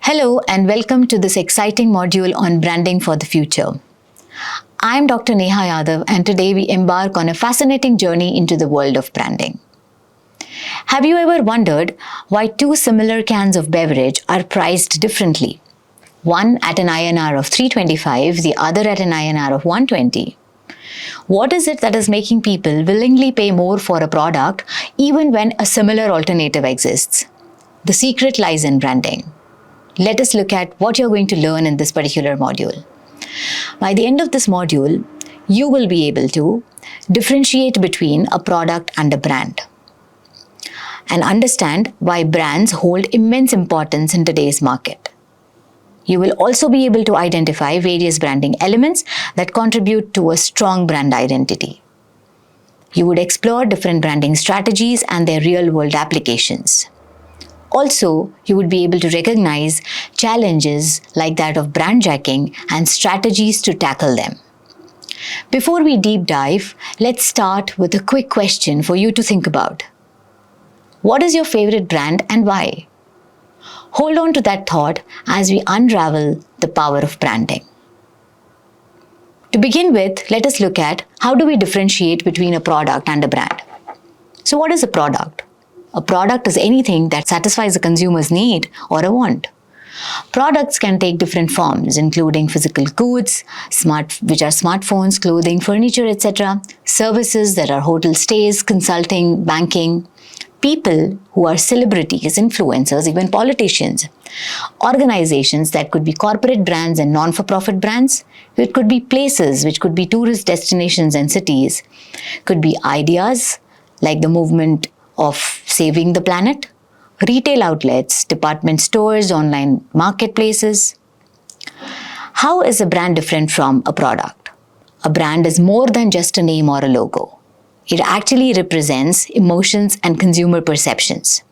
Hello and welcome to this exciting module on branding for the future. I am Dr. Neha Yadav and today we embark on a fascinating journey into the world of branding. Have you ever wondered why two similar cans of beverage are priced differently? One at an INR of 325, the other at an INR of 120. What is it that is making people willingly pay more for a product even when a similar alternative exists? The secret lies in branding. Let us look at what you're going to learn in this particular module. By the end of this module, you will be able to differentiate between a product and a brand and understand why brands hold immense importance in today's market. You will also be able to identify various branding elements that contribute to a strong brand identity. You would explore different branding strategies and their real-world applications. Also, you would be able to recognize challenges like that of brand jacking and strategies to tackle them. Before we deep dive, let's start with a quick question for you to think about. What is your favorite brand and why? Hold on to that thought as we unravel the power of branding. To begin with, let us look at how do we differentiate between a product and a brand. So what is a product? A product is anything that satisfies a consumer's need or a want. Products can take different forms, including physical goods, which are smartphones, clothing, furniture, etc., services that are hotel stays, consulting, banking, people who are celebrities, influencers, even politicians, organizations that could be corporate brands and non-for-profit brands. It could be places, which could be tourist destinations and cities, could be ideas like the movement of saving the planet, retail outlets, department stores, online marketplaces. How is a brand different from a product? A brand is more than just a name or a logo. It actually represents emotions and consumer perceptions.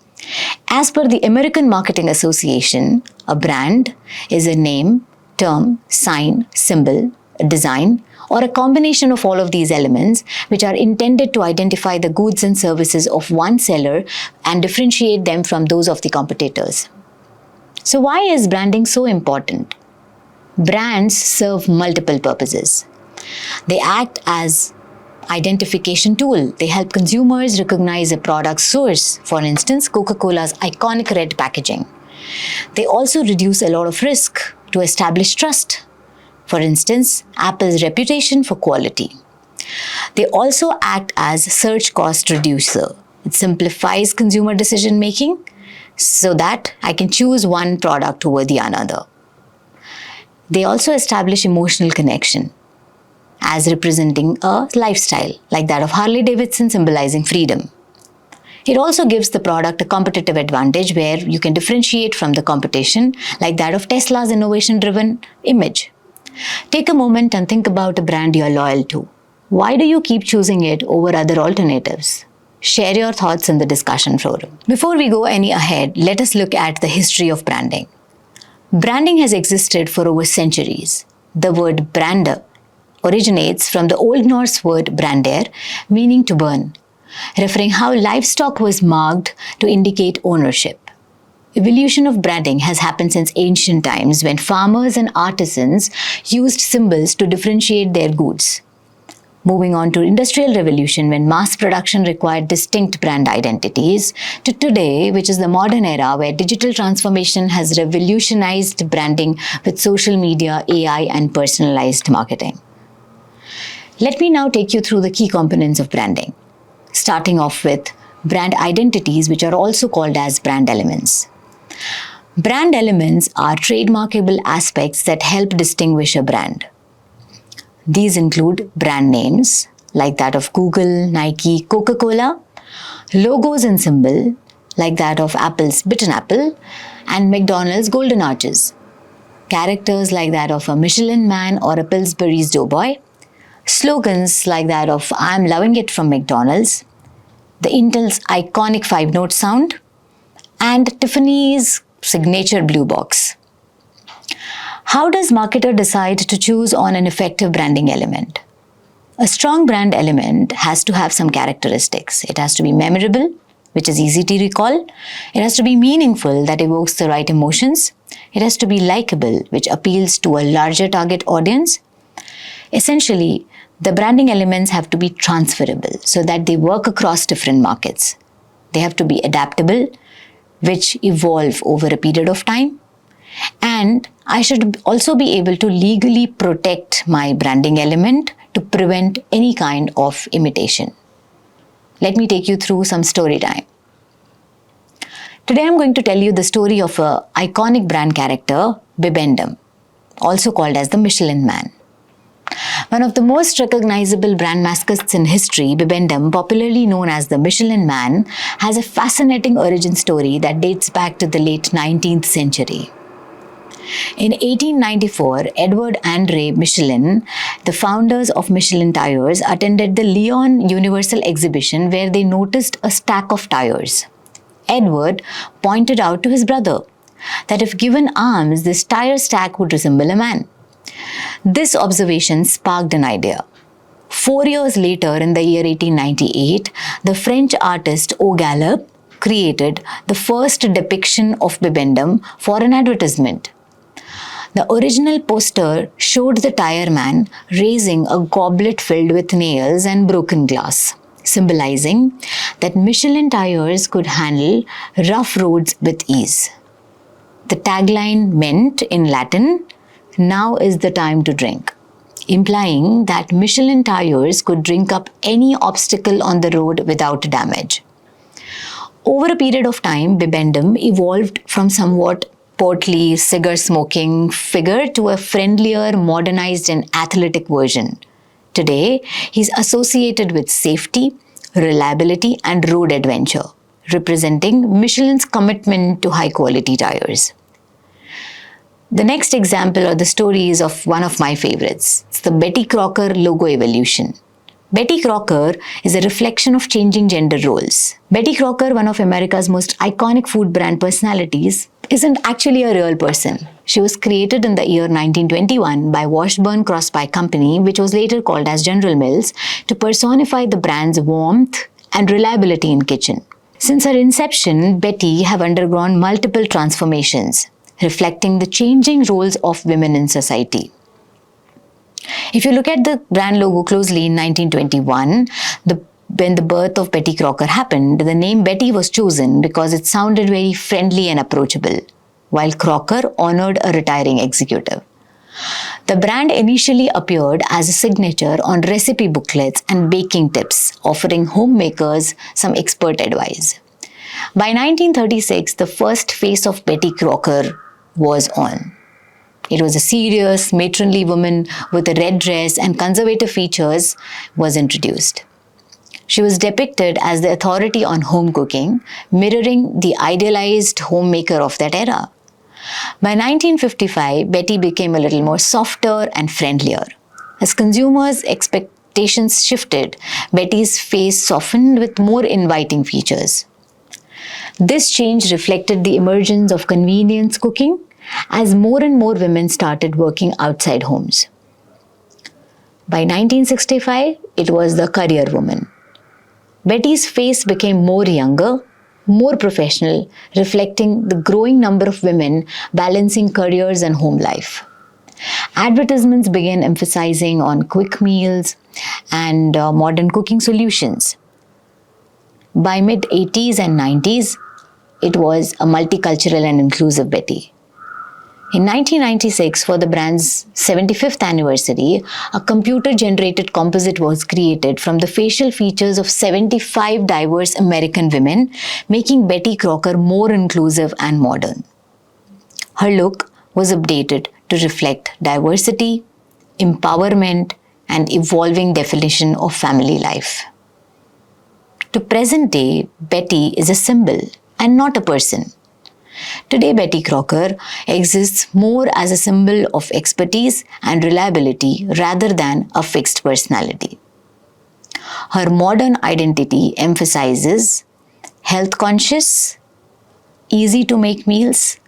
As per the American Marketing Association, a brand is a name, term, sign, symbol, a design, or a combination of all of these elements which are intended to identify the goods and services of one seller and differentiate them from those of the competitors. So why is branding so important? Brands serve multiple purposes. They act as identification tool. They help consumers recognize a product's source. For instance, Coca-Cola's iconic red packaging. They also reduce a lot of risk to establish trust. For instance, Apple's reputation for quality. They also act as search cost reducer. It simplifies consumer decision making so that I can choose one product over the another. They also establish emotional connection as representing a lifestyle like that of Harley-Davidson symbolizing freedom. It also gives the product a competitive advantage where you can differentiate from the competition like that of Tesla's innovation-driven image. Take a moment and think about a brand you're loyal to. Why do you keep choosing it over other alternatives? Share your thoughts in the discussion forum. Before we go any ahead, let us look at the history of branding. Branding has existed for over centuries. The word brander originates from the Old Norse word brandir, meaning to burn, referring how livestock was marked to indicate ownership. Evolution of branding has happened since ancient times when farmers and artisans used symbols to differentiate their goods. Moving on to Industrial Revolution when mass production required distinct brand identities, to today, which is the modern era where digital transformation has revolutionized branding with social media, AI, and personalized marketing. Let me now take you through the key components of branding, starting off with brand identities, which are also called as brand elements. Brand elements are trademarkable aspects that help distinguish a brand. These include brand names, like that of Google, Nike, Coca-Cola, logos and symbol, like that of Apple's Bitten Apple, and McDonald's Golden Arches, characters like that of a Michelin Man or a Pillsbury's Doughboy, slogans like that of I'm loving it from McDonald's, the Intel's iconic 5-note sound, and Tiffany's signature blue box. How does marketer decide to choose on an effective branding element? A strong brand element has to have some characteristics. It has to be memorable, which is easy to recall. It has to be meaningful, that evokes the right emotions. It has to be likable, which appeals to a larger target audience. Essentially, the branding elements have to be transferable so that they work across different markets. They have to be adaptable, which evolve over a period of time. And I should also be able to legally protect my branding element to prevent any kind of imitation. Let me take you through some story time. Today I'm going to tell you the story of an iconic brand character, Bibendum, also called as the Michelin Man. One of the most recognizable brand mascots in history, Bibendum, popularly known as the Michelin Man, has a fascinating origin story that dates back to the late 19th century. In 1894, Edward Andre Michelin, the founders of Michelin Tires, attended the Lyon Universal Exhibition where they noticed a stack of tires. Edward pointed out to his brother that if given arms, this tire stack would resemble a man. This observation sparked an idea. 4 years later, in the year 1898, the French artist Au Galop created the first depiction of Bibendum for an advertisement. The original poster showed the tire man raising a goblet filled with nails and broken glass, symbolizing that Michelin tires could handle rough roads with ease. The tagline meant in Latin, "Now is the time to drink," implying that Michelin tires could drink up any obstacle on the road without damage. Over a period of time, Bibendum evolved from somewhat portly, cigar-smoking figure to a friendlier, modernized and athletic version. Today, he's associated with safety, reliability and road adventure, representing Michelin's commitment to high-quality tires. The next example or the story is of one of my favorites. It's the Betty Crocker logo evolution. Betty Crocker is a reflection of changing gender roles. Betty Crocker, one of America's most iconic food brand personalities, isn't actually a real person. She was created in the year 1921 by Washburn Crosby Company, which was later called as General Mills, to personify the brand's warmth and reliability in kitchen. Since her inception, Betty have undergone multiple transformations, reflecting the changing roles of women in society. If you look at the brand logo closely in 1921, when the birth of Betty Crocker happened, the name Betty was chosen because it sounded very friendly and approachable, while Crocker honored a retiring executive. The brand initially appeared as a signature on recipe booklets and baking tips, offering homemakers some expert advice. By 1936, the first face of Betty Crocker was on. It was a serious, matronly woman with a red dress and conservative features was introduced. She was depicted as the authority on home cooking, mirroring the idealized homemaker of that era. By 1955, Betty became a little more softer and friendlier. As consumers' expectations shifted, Betty's face softened with more inviting features. This change reflected the emergence of convenience cooking as more and more women started working outside homes. By 1965, it was the career woman. Betty's face became more younger, more professional, reflecting the growing number of women balancing careers and home life. Advertisements began emphasizing on quick meals and modern cooking solutions. By mid-80s and 90s, it was a multicultural and inclusive Betty. In 1996, for the brand's 75th anniversary, a computer-generated composite was created from the facial features of 75 diverse American women, making Betty Crocker more inclusive and modern. Her look was updated to reflect diversity, empowerment, and evolving definition of family life. To present day, Betty is a symbol and not a person. Today, Betty Crocker exists more as a symbol of expertise and reliability rather than a fixed personality. Her modern identity emphasizes health-conscious, easy-to-make meals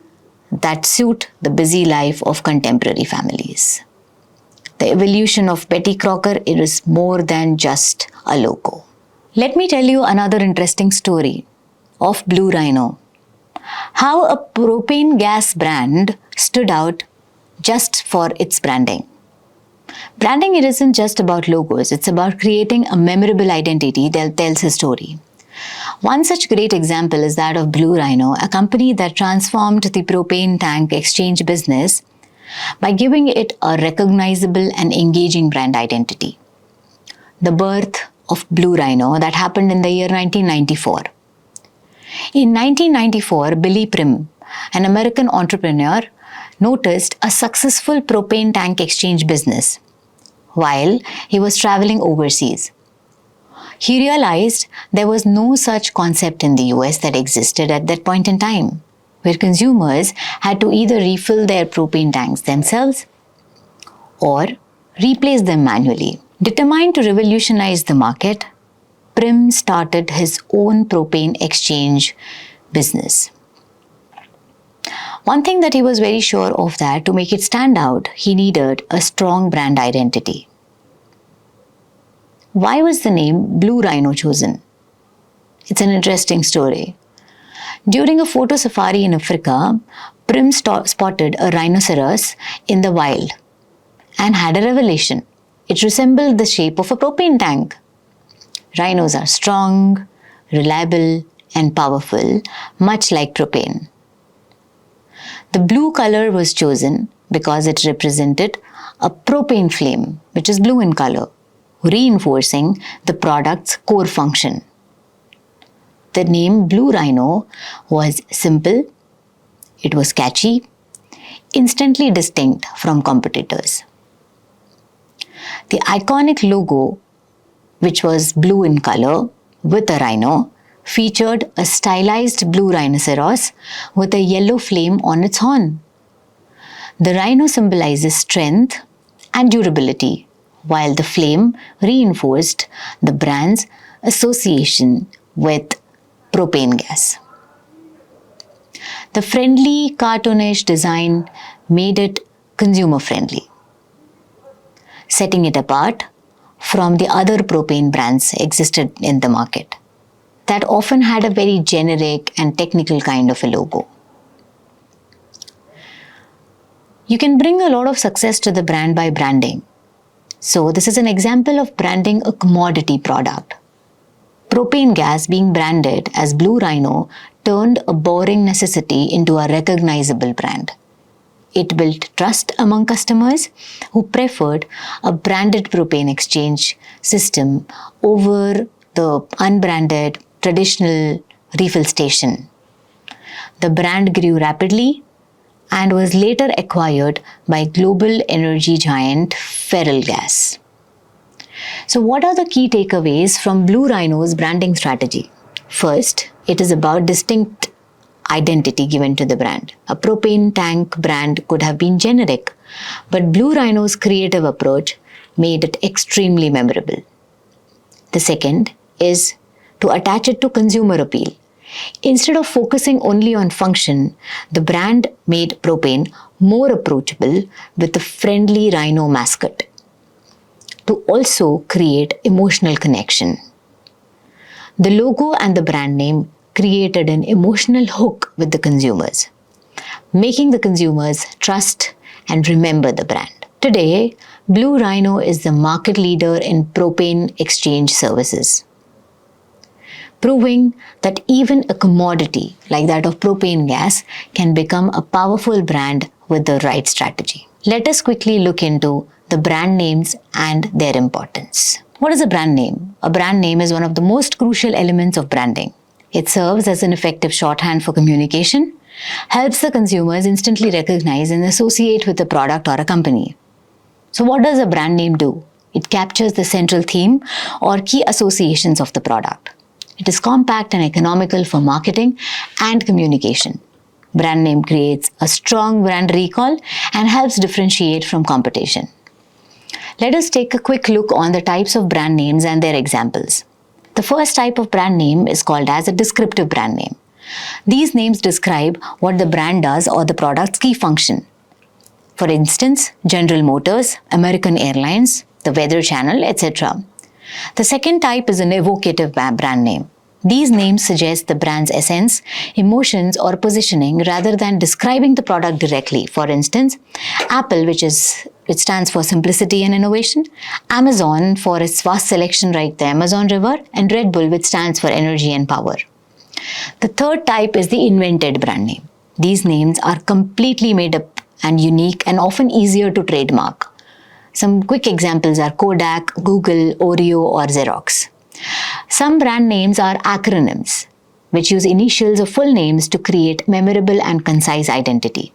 that suit the busy life of contemporary families. The evolution of Betty Crocker is more than just a logo. Let me tell you another interesting story of Blue Rhino. How a propane gas brand stood out just for its branding. Branding it isn't just about logos, it's about creating a memorable identity that tells a story. One such great example is that of Blue Rhino, a company that transformed the propane tank exchange business by giving it a recognizable and engaging brand identity. The birth of Blue Rhino that happened in the year 1994. In 1994, Billy Prim, an American entrepreneur, noticed a successful propane tank exchange business while he was traveling overseas. He realized there was no such concept in the US that existed at that point in time, where consumers had to either refill their propane tanks themselves or replace them manually. Determined to revolutionize the market, Prim started his own propane exchange business. One thing that he was very sure of that to make it stand out, he needed a strong brand identity. Why was the name Blue Rhino chosen? It's an interesting story. During a photo safari in Africa, Prim spotted a rhinoceros in the wild and had a revelation. It resembled the shape of a propane tank. Rhinos are strong, reliable, and powerful, much like propane. The blue color was chosen because it represented a propane flame, which is blue in color, reinforcing the product's core function. The name Blue Rhino was simple, it was catchy, instantly distinct from competitors. The iconic logo, which was blue in color with a rhino, featured a stylized blue rhinoceros with a yellow flame on its horn. The rhino symbolizes strength and durability, while the flame reinforced the brand's association with propane gas. The friendly, cartoonish design made it consumer-friendly, setting it apart from the other propane brands existed in the market that often had a very generic and technical kind of a logo. You can bring a lot of success to the brand by branding. So this is an example of branding a commodity product. Propane gas being branded as Blue Rhino turned a boring necessity into a recognizable brand. It built trust among customers who preferred a branded propane exchange system over the unbranded traditional refill station. The brand grew rapidly and was later acquired by global energy giant Ferrellgas. So what are the key takeaways from Blue Rhino's branding strategy? First, it is about distinct identity given to the brand. A propane tank brand could have been generic, but Blue Rhino's creative approach made it extremely memorable. The second is to attach it to consumer appeal. Instead of focusing only on function, the brand made propane more approachable with a friendly rhino mascot to also create emotional connection. The logo and the brand name created an emotional hook with the consumers, making the consumers trust and remember the brand. Today, Blue Rhino is the market leader in propane exchange services, proving that even a commodity like that of propane gas can become a powerful brand with the right strategy. Let us quickly look into the brand names and their importance. What is a brand name? A brand name is one of the most crucial elements of branding. It serves as an effective shorthand for communication, helps the consumers instantly recognize and associate with a product or a company. So what does a brand name do? It captures the central theme or key associations of the product. It is compact and economical for marketing and communication. Brand name creates a strong brand recall and helps differentiate from competition. Let us take a quick look on the types of brand names and their examples. The first type of brand name is called as a descriptive brand name. These names describe what the brand does or the product's key function. For instance, General Motors, American Airlines, the Weather Channel, etc. The second type is an evocative brand name. These names suggest the brand's essence, emotions, or positioning rather than describing the product directly. For instance, Apple, which stands for simplicity and innovation, Amazon for its vast selection like the Amazon River, and Red Bull, which stands for energy and power. The third type is the invented brand name. These names are completely made up and unique and often easier to trademark. Some quick examples are Kodak, Google, Oreo, or Xerox. Some brand names are acronyms, which use initials or full names to create memorable and concise identity,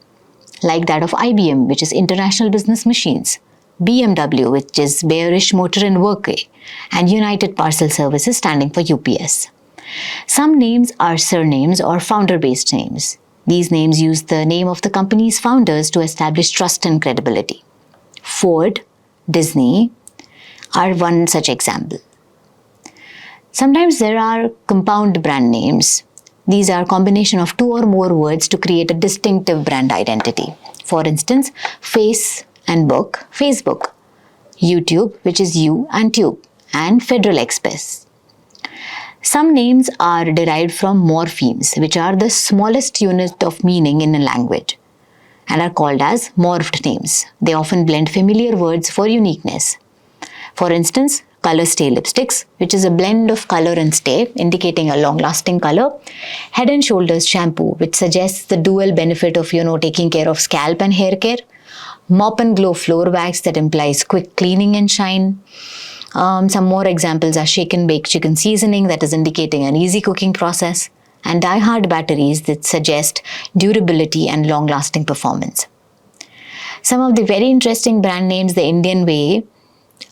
like that of IBM, which is International Business Machines, BMW, which is Bearish Motor and Workday, and United Parcel Services, standing for UPS. Some names are surnames or founder-based names. These names use the name of the company's founders to establish trust and credibility. Ford, Disney are one such example. Sometimes there are compound brand names. These are a combination of two or more words to create a distinctive brand identity. For instance, face and book, Facebook, YouTube, which is you and tube, and Federal Express. Some names are derived from morphemes, which are the smallest unit of meaning in a language, and are called as morphed names. They often blend familiar words for uniqueness. For instance, Color Stay lipsticks, which is a blend of color and stay, indicating a long-lasting color. Head and Shoulders shampoo, which suggests the dual benefit of, taking care of scalp and hair care. Mop and Glow floor wax, that implies quick cleaning and shine. Some more examples are Shake and Bake chicken seasoning, that is indicating an easy cooking process. And Die Hard batteries, that suggest durability and long-lasting performance. Some of the very interesting brand names the Indian way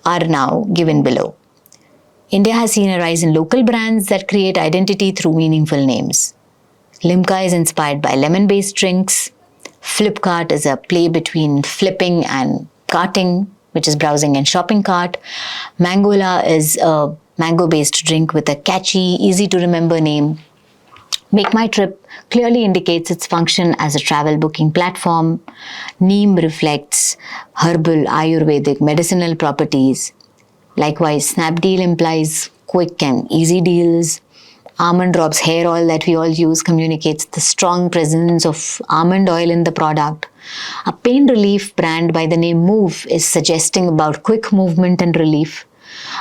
are now given below. India has seen a rise in local brands that create identity through meaningful names. Limca is inspired by lemon-based drinks. Flipkart is a play between flipping and carting, which is browsing and shopping cart. Mangola is a mango-based drink with a catchy, easy-to-remember name. Make My Trip clearly indicates its function as a travel booking platform. Neem reflects herbal Ayurvedic medicinal properties. Likewise, Snapdeal implies quick and easy deals. Almond Drops hair oil that we all use communicates the strong presence of almond oil in the product. A pain relief brand by the name Move is suggesting about quick movement and relief.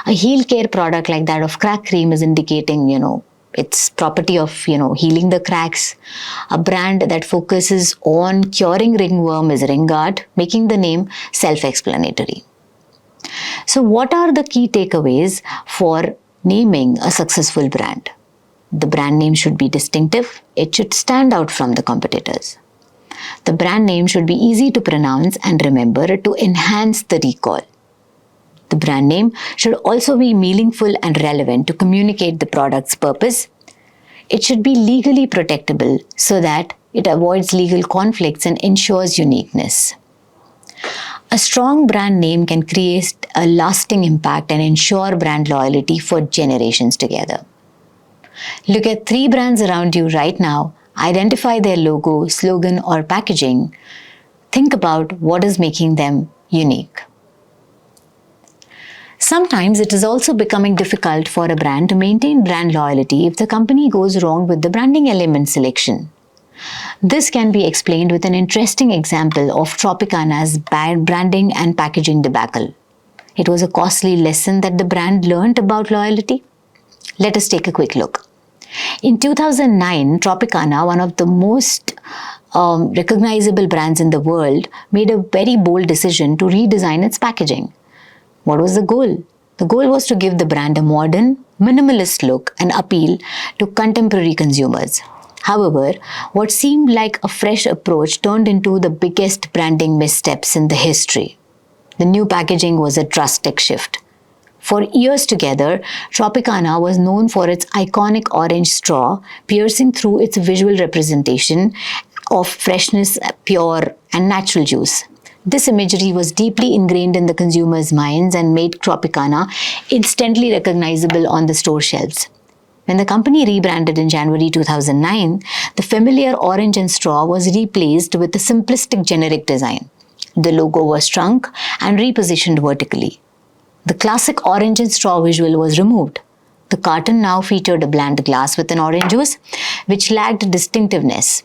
A heel care product like that of Crack Cream is indicating, its property of, healing the cracks. A brand that focuses on curing ringworm is Ringguard, making the name self-explanatory. So what are the key takeaways for naming a successful brand? The brand name should be distinctive. It should stand out from the competitors. The brand name should be easy to pronounce and remember to enhance the recall. The brand name should also be meaningful and relevant to communicate the product's purpose. It should be legally protectable so that it avoids legal conflicts and ensures uniqueness. A strong brand name can create a lasting impact and ensure brand loyalty for generations together. Look at 3 brands around you right now, identify their logo, slogan, or packaging. Think about what is making them unique. Sometimes it is also becoming difficult for a brand to maintain brand loyalty if the company goes wrong with the branding element selection. This can be explained with an interesting example of Tropicana's bad branding and packaging debacle. It was a costly lesson that the brand learned about loyalty. Let us take a quick look. In 2009, Tropicana, one of the most recognizable brands in the world, made a very bold decision to redesign its packaging. What was the goal? The goal was to give the brand a modern, minimalist look and appeal to contemporary consumers. However, what seemed like a fresh approach turned into the biggest branding missteps in the history. The new packaging was a drastic shift. For years together, Tropicana was known for its iconic orange straw, piercing through its visual representation of freshness, pure, and natural juice. This imagery was deeply ingrained in the consumers' minds and made Tropicana instantly recognizable on the store shelves. When the company rebranded in January 2009, the familiar orange and straw was replaced with a simplistic generic design. The logo was shrunk and repositioned vertically. The classic orange and straw visual was removed. The carton now featured a bland glass with an orange juice, which lacked distinctiveness.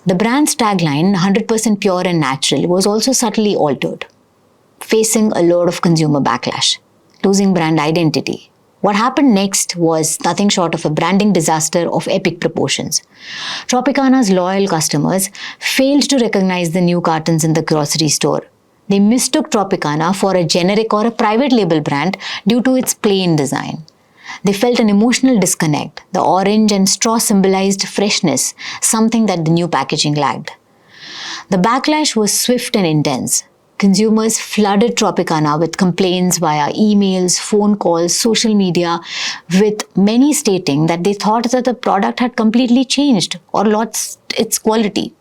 The brand's tagline, 100% pure and natural, was also subtly altered, facing a lot of consumer backlash, losing brand identity. What happened next was nothing short of a branding disaster of epic proportions. Tropicana's loyal customers failed to recognize the new cartons in the grocery store. They mistook Tropicana for a generic or a private label brand due to its plain design. They felt an emotional disconnect. The orange and straw symbolized freshness, something that the new packaging lacked. The backlash was swift and intense. Consumers flooded Tropicana with complaints via emails, phone calls, social media, with many stating that they thought that the product had completely changed or lost its quality.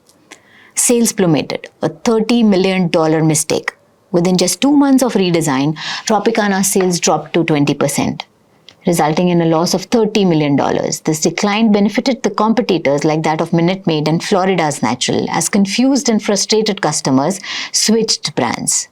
Sales plummeted, a $30 million mistake. Within just 2 months of redesign, Tropicana sales dropped to 20%. Resulting in a loss of $30 million. This decline benefited the competitors like that of Minute Maid and Florida's Natural, as confused and frustrated customers switched brands.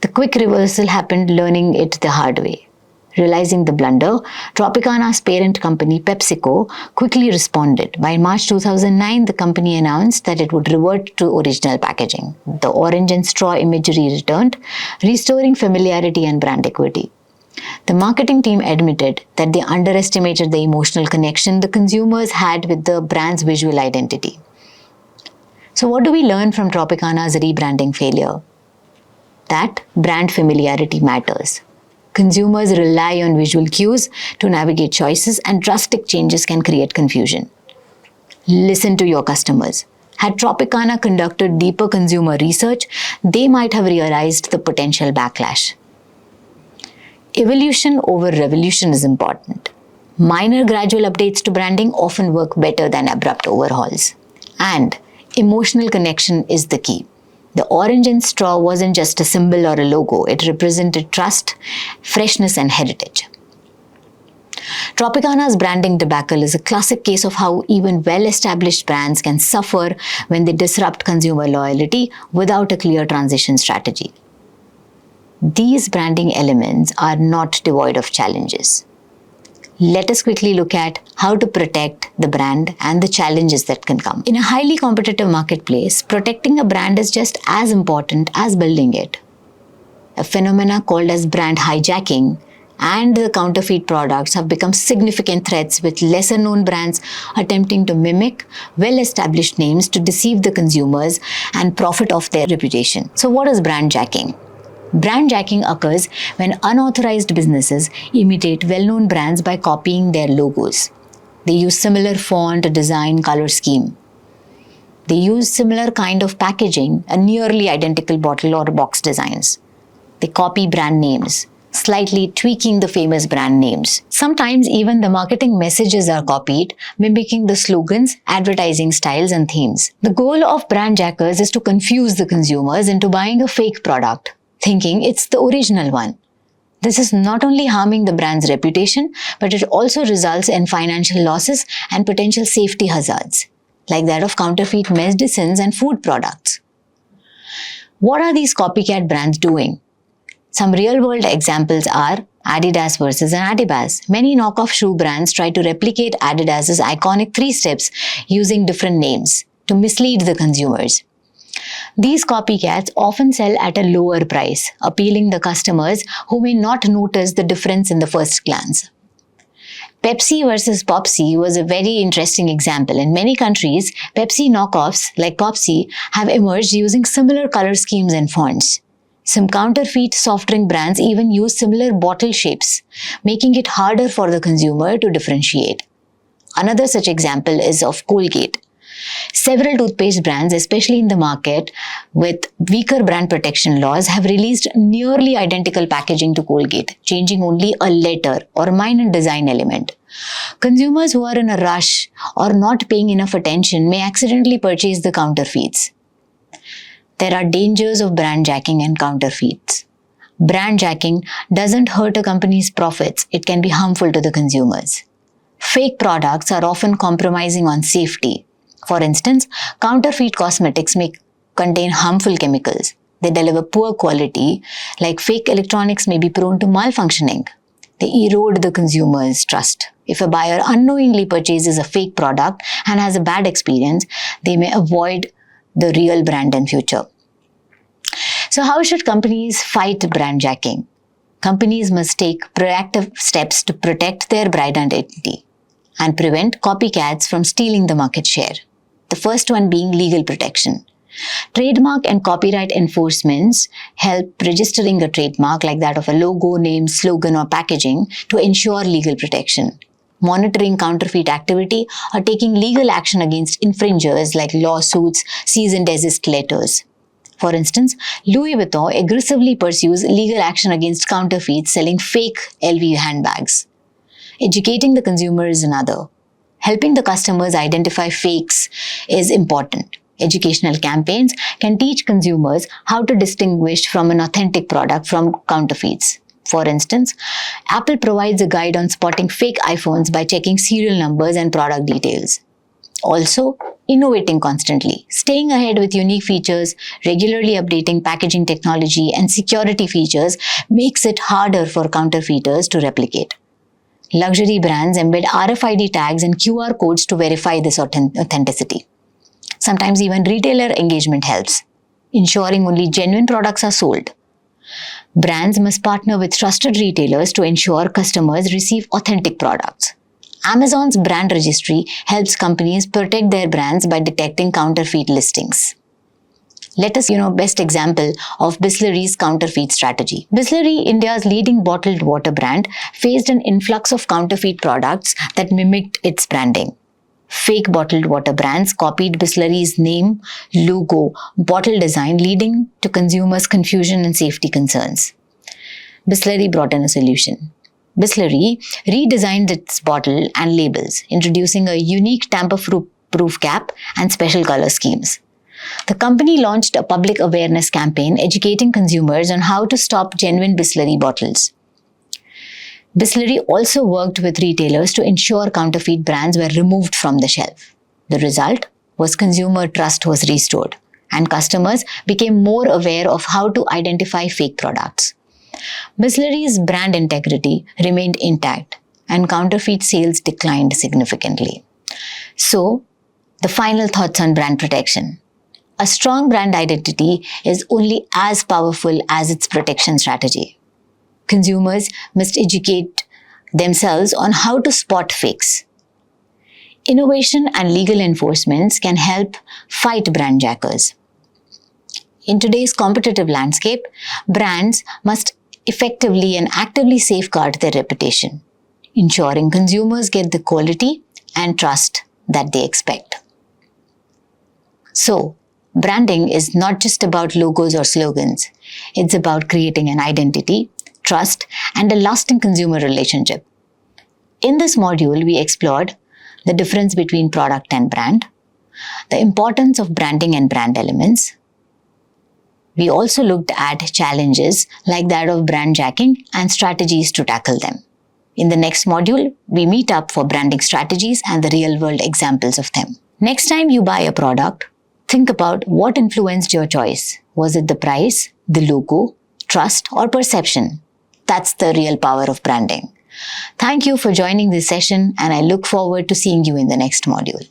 The quick reversal happened, learning it the hard way. Realizing the blunder, Tropicana's parent company PepsiCo quickly responded. By March 2009, the company announced that it would revert to original packaging. The orange and straw imagery returned, restoring familiarity and brand equity. The marketing team admitted that they underestimated the emotional connection the consumers had with the brand's visual identity. So what do we learn from Tropicana's rebranding failure? That brand familiarity matters. Consumers rely on visual cues to navigate choices, and drastic changes can create confusion. Listen to your customers. Had Tropicana conducted deeper consumer research, they might have realized the potential backlash. Evolution over revolution is important. Minor gradual updates to branding often work better than abrupt overhauls. And emotional connection is the key. The orange and straw wasn't just a symbol or a logo, it represented trust, freshness, and heritage. Tropicana's branding debacle is a classic case of how even well-established brands can suffer when they disrupt consumer loyalty without a clear transition strategy. These branding elements are not devoid of challenges. Let us quickly look at how to protect the brand and the challenges that can come. In a highly competitive marketplace, protecting a brand is just as important as building it. A phenomena called as brand hijacking and the counterfeit products have become significant threats, with lesser-known brands attempting to mimic well-established names to deceive the consumers and profit off their reputation. So what is brand jacking? Brand jacking occurs when unauthorized businesses imitate well-known brands by copying their logos. They use similar font, design, color scheme. They use similar kind of packaging, a nearly identical bottle or box designs. They copy brand names, slightly tweaking the famous brand names. Sometimes even the marketing messages are copied, mimicking the slogans, advertising styles, and themes. The goal of brand jackers is to confuse the consumers into buying a fake product, thinking it's the original one. This is not only harming the brand's reputation, but it also results in financial losses and potential safety hazards, like that of counterfeit medicines and food products. What are these copycat brands doing? Some real-world examples are Adidas versus an Adibas. Many knockoff shoe brands try to replicate Adidas's iconic 3 steps using different names to mislead the consumers. These copycats often sell at a lower price, appealing the customers who may not notice the difference in the first glance. Pepsi versus Popsi was a very interesting example. In many countries, Pepsi knockoffs like Popsi have emerged using similar color schemes and fonts. Some counterfeit soft drink brands even use similar bottle shapes, making it harder for the consumer to differentiate. Another such example is of Colgate. Several toothpaste brands, especially in the market with weaker brand protection laws, have released nearly identical packaging to Colgate, changing only a letter or minor design element. Consumers who are in a rush or not paying enough attention may accidentally purchase the counterfeits. There are dangers of brand jacking and counterfeits. Brand jacking doesn't hurt a company's profits, it can be harmful to the consumers. Fake products are often compromising on safety. For instance, counterfeit cosmetics may contain harmful chemicals. They deliver poor quality, like fake electronics may be prone to malfunctioning. They erode the consumer's trust. If a buyer unknowingly purchases a fake product and has a bad experience, they may avoid the real brand in future. So how should companies fight brand jacking? Companies must take proactive steps to protect their brand identity and prevent copycats from stealing the market share. The first one being legal protection. Trademark and copyright enforcements help registering a trademark like that of a logo, name, slogan or packaging to ensure legal protection. Monitoring counterfeit activity or taking legal action against infringers like lawsuits, cease and desist letters. For instance, Louis Vuitton aggressively pursues legal action against counterfeits selling fake LV handbags. Educating the consumer is another. Helping the customers identify fakes is important. Educational campaigns can teach consumers how to distinguish from an authentic product from counterfeits. For instance, Apple provides a guide on spotting fake iPhones by checking serial numbers and product details. Also, innovating constantly, staying ahead with unique features, regularly updating packaging technology and security features makes it harder for counterfeiters to replicate. Luxury brands embed RFID tags and QR codes to verify this authenticity. Sometimes even retailer engagement helps, ensuring only genuine products are sold. Brands must partner with trusted retailers to ensure customers receive authentic products. Amazon's brand registry helps companies protect their brands by detecting counterfeit listings. Let us, best example of Bislery's counterfeit strategy. Bisleri, India's leading bottled water brand, faced an influx of counterfeit products that mimicked its branding. Fake bottled water brands copied Bislery's name, logo, bottle design, leading to consumers' confusion and safety concerns. Bisleri brought in a solution. Bisleri redesigned its bottle and labels, introducing a unique tamper-proof cap and special color schemes. The company launched a public awareness campaign educating consumers on how to stop genuine Bisleri bottles. Bisleri also worked with retailers to ensure counterfeit brands were removed from the shelf. The result was consumer trust was restored, and customers became more aware of how to identify fake products. Bislery's brand integrity remained intact, and counterfeit sales declined significantly. So, the final thoughts on brand protection. A strong brand identity is only as powerful as its protection strategy. Consumers must educate themselves on how to spot fakes. Innovation and legal enforcements can help fight brand jackers. In today's competitive landscape, brands must effectively and actively safeguard their reputation, ensuring consumers get the quality and trust that they expect. So, branding is not just about logos or slogans. It's about creating an identity, trust, and a lasting consumer relationship. In this module, we explored the difference between product and brand, the importance of branding and brand elements. We also looked at challenges like that of brand jacking and strategies to tackle them. In the next module, we meet up for branding strategies and the real-world examples of them. Next time you buy a product, think about what influenced your choice. Was it the price, the logo, trust, or perception? That's the real power of branding. Thank you for joining this session, and I look forward to seeing you in the next module.